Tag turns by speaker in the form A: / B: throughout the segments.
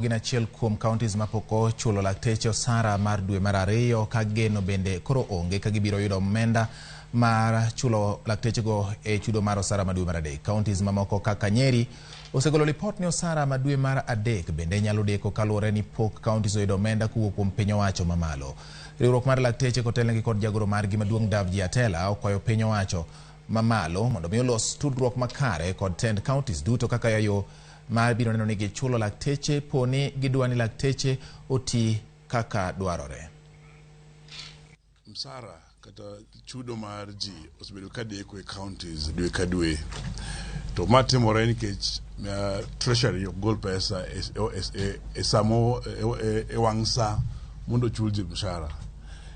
A: Gin achiel kuom kaontis mapoko chulo lakteche osara mar dwe mar ariyo ka geno bende koro onge ka gibiro yudo omenda mar chulo lakteche go e chudo mar osara ma dwe mar adek. Kaontis mamoko kaka Nyeri osegolo ripot ni osara ma dwe mar adek bende nyalo deko kaluwore ni pok kaontis oyudo omenda kuwuok kuom piny owacho mamalo. Riwruok mar lakteche kotelnegi kod jagoro margi maduong' Davji Atela okwayo piny owacho mamalo mondo mi olos tudruok makare kod tend kaontis duto kaka yayo ma biro neno ni gichulo lakteche poni gidwani lakteche oti kaka dwarore.
B: Msara kata chudo mar ji osebedo ka deko e counties dwe ka dwe. To matimore nikech treasury gol pesa e samo e wang' sa mondo chul ji mshahara.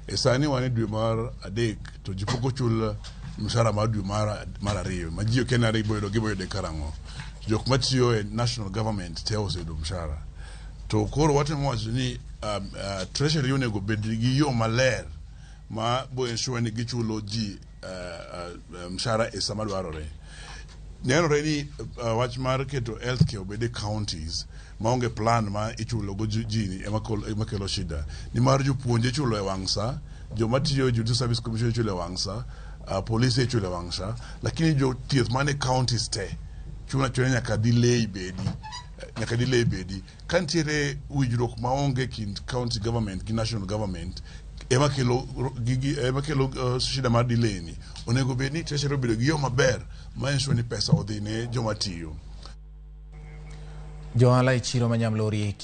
B: E sani wan e dwe mar adek to ji pok ochul mshahara mar dwe mar ariyo. Ma ji ok en ariyo giboyudo karang'o. Jok matiyo e national government te oseyudo mshahara. To koro watemo wacho ni treasury onego bed gi yo maler ma bo ensure ni gichulo ji mshahara e sama dwarore. Nenore ni wach mar keto healthcare obede counties maonge plan ma ichulo go ji ema kelo shida. Ni mar jopuonje chulo e wang' sa, joma tiyo Judicial Service Commission chulo e wang' sa, police chulo e wang' sa, lakini jo thieth mane counties te chuna nyaka delay bedi. Kantiere wijruok maonge kind county government gi national government ema kelo shida mar delay ni. Onego bed ni treasury obedo gi yo maber ma ensure ni pesa odhi ne joma tiyo.
A: Johala e chiro ma Nyamlori